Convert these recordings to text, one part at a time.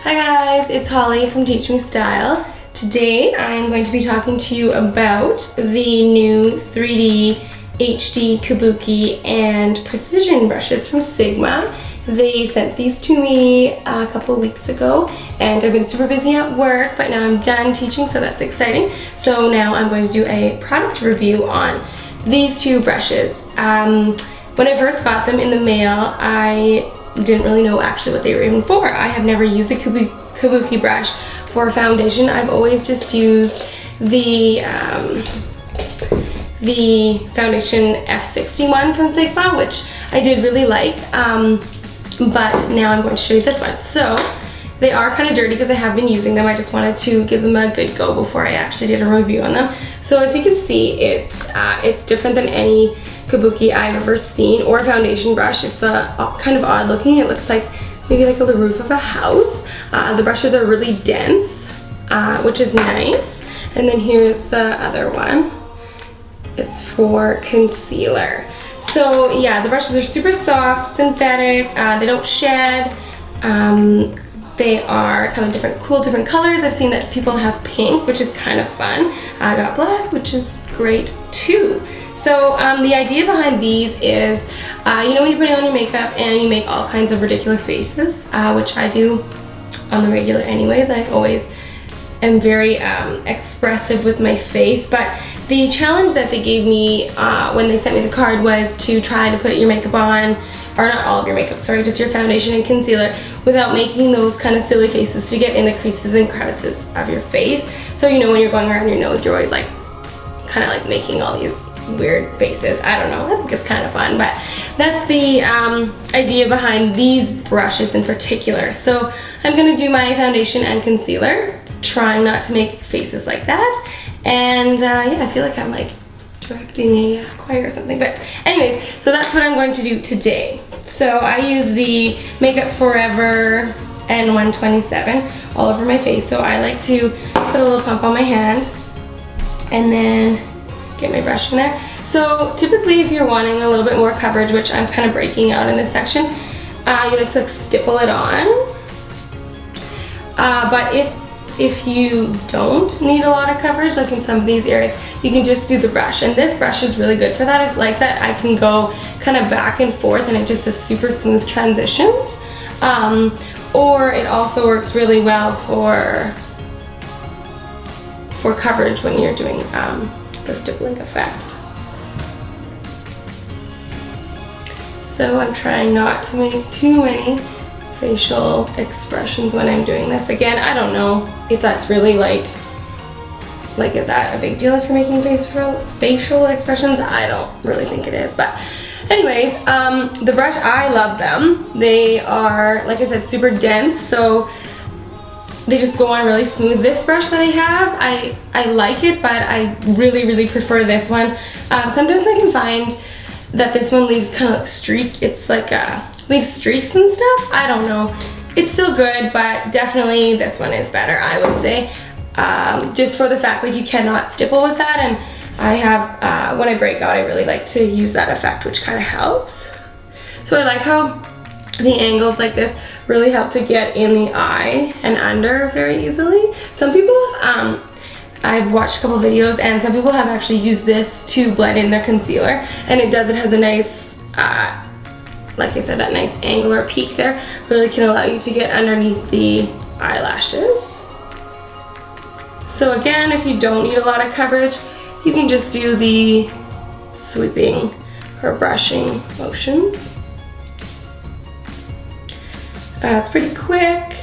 Hi guys, it's Holly from Teach Me Style. Today I'm going to be talking to you about the new 3D HD Kabuki and precision brushes from Sigma. They sent these to me a couple of weeks ago and I've been super busy at work, but now I'm done teaching, so that's exciting. So now I'm going to do a product review on these two brushes. When I first got them in the mail, I didn't really know actually what they were even for. I have never used a Kabuki brush for foundation. I've always just used the foundation F61 from Sigma, which I did really like, but now I'm going to show you this one. So they are kind of dirty because I have been using them. I just wanted to give them a good go before I actually did a review on them. So as you can see, it's different than any Kabuki I've ever seen, or foundation brush. It's kind of odd looking. It looks like maybe like the roof of a house. The brushes are really dense, which is nice. And then here's the other one. It's for concealer. So yeah, the brushes are super soft, synthetic. They don't shed. They are kind of different colors. I've seen that people have pink, which is kind of fun. I got black, which is great too. So the idea behind these is, you know, when you're putting on your makeup and you make all kinds of ridiculous faces, which I do on the regular anyways. I always am very expressive with my face, but the challenge that they gave me when they sent me the card was to try to put your makeup on, or not all of your makeup, sorry, just your foundation and concealer, without making those kind of silly faces to get in the creases and crevices of your face. So, you know, when you're going around your nose, you're always like, kind of like making all these weird faces. I don't know, I think it's kind of fun, but that's the idea behind these brushes in particular. So I'm going to do my foundation and concealer, trying not to make faces like that, and yeah, I feel like I'm like directing a choir or something, but anyways, so that's what I'm going to do today. So I use the Makeup Forever N127 all over my face, so I like to put a little pump on my hand and then get my brush in there. So typically if you're wanting a little bit more coverage, which I'm kind of breaking out in this section, you like to like stipple it on. But if you don't need a lot of coverage, like in some of these areas, you can just do the brush. And this brush is really good for that. I like that I can go kind of back and forth and it just has super smooth transitions. Or it also works really well for coverage when you're doing the stippling effect. So I'm trying not to make too many facial expressions when I'm doing this. Again, I don't know if that's really like is that a big deal if you're making facial expressions? I don't really think it is, but anyways, the brush, I love them. They are, like I said, super dense, so they just go on really smooth. This brush that I have, I like it, but I really prefer this one. Sometimes I can find that this one leaves kind of like leaves streaks and stuff. I don't know. It's still good, but definitely this one is better, I would say. Just for the fact like you cannot stipple with that, and I have, when I break out, I really like to use that effect, which kind of helps. So I like how the angles like this really help to get in the eye and under very easily. Some people, I've watched a couple videos, and some people have actually used this to blend in their concealer, and it has a nice, like I said, that nice angle or peak there, really can allow you to get underneath the eyelashes. So again, if you don't need a lot of coverage, you can just do the sweeping or brushing motions. It's pretty quick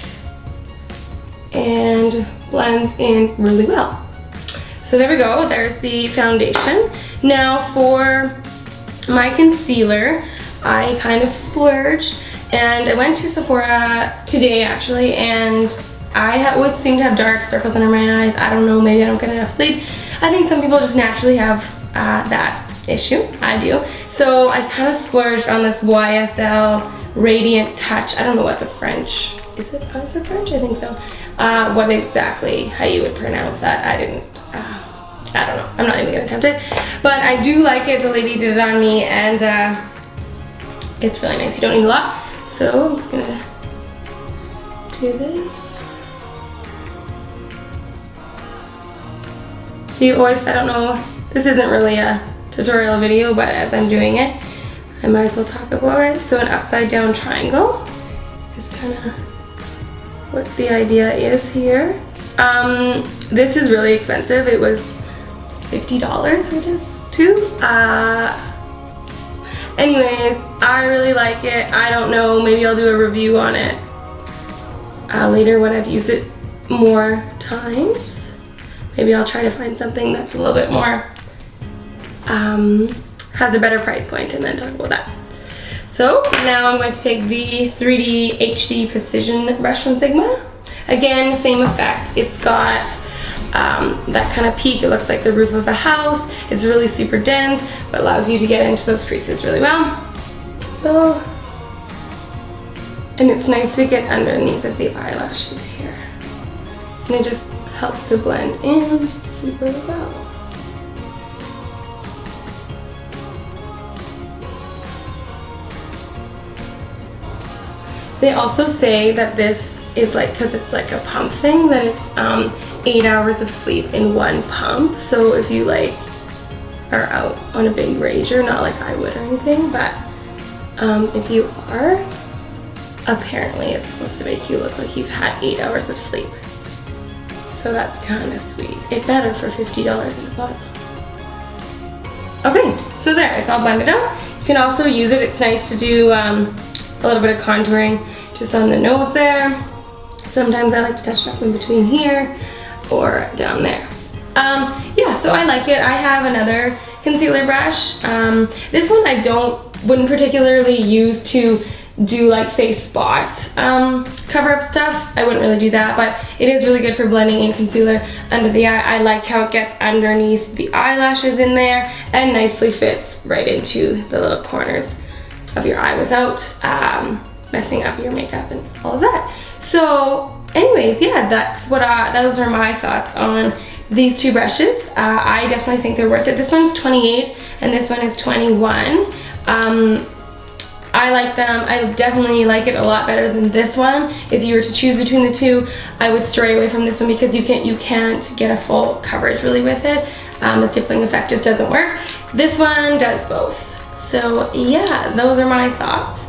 and blends in really well. So there we go, there's the foundation. Now for my concealer, I kind of splurged and I went to Sephora today actually, and I always seem to have dark circles under my eyes. I don't know, maybe I don't get enough sleep. I think some people just naturally have that issue. I do. So I kind of splurged on this YSL Radiant Touch. I don't know what the French, is it French? I think so. What exactly, how you would pronounce that, I don't know. I'm not even gonna attempt it. But I do like it. The lady did it on me, and it's really nice. You don't need a lot. So I'm just gonna do this. So you always, I don't know, this isn't really a tutorial video, but as I'm doing it, I might as well talk about it. So an upside down triangle is kind of what the idea is here. This is really expensive. It was $50 for this too. Anyways, I really like it. I don't know, maybe I'll do a review on it later when I've used it more times. Maybe I'll try to find something that's a little bit more, has a better price point, and then talk about that. So now I'm going to take the 3D HD Precision brush from Sigma. Again, same effect. It's got that kind of peak. It looks like the roof of a house. It's really super dense, but allows you to get into those creases really well. So, and it's nice to get underneath of the eyelashes here. And it just helps to blend in super well. They also say that this is like, because it's like a pump thing, that it's 8 hours of sleep in one pump. So if you like are out on a big rager, not like I would or anything, but if you are, apparently it's supposed to make you look like you've had 8 hours of sleep. So that's kind of sweet. It better for $50 in a bottle. Okay, so there, it's all blended out. You can also use it, it's nice to do a little bit of contouring just on the nose there. Sometimes I like to touch it up in between here or down there. Yeah, so I like it. I have another concealer brush. This one I wouldn't particularly use to do like say spot cover up stuff. I wouldn't really do that, but it is really good for blending in concealer under the eye. I like how it gets underneath the eyelashes in there and nicely fits right into the little corners of your eye without messing up your makeup and all of that. So anyways, yeah, that's what those are my thoughts on these two brushes. I definitely think they're worth it. This one's 28 and this one is 21. I like them. I definitely like it a lot better than this one. If you were to choose between the two, I would stray away from this one because you can't get a full coverage really with it. The stippling effect just doesn't work. This one does both. So yeah, those are my thoughts.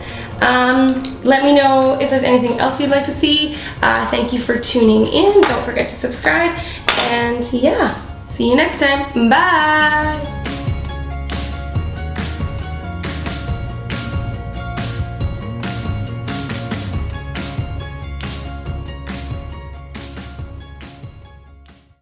Let me know if there's anything else you'd like to see. Thank you for tuning in. Don't forget to subscribe. And yeah, see you next time. Bye!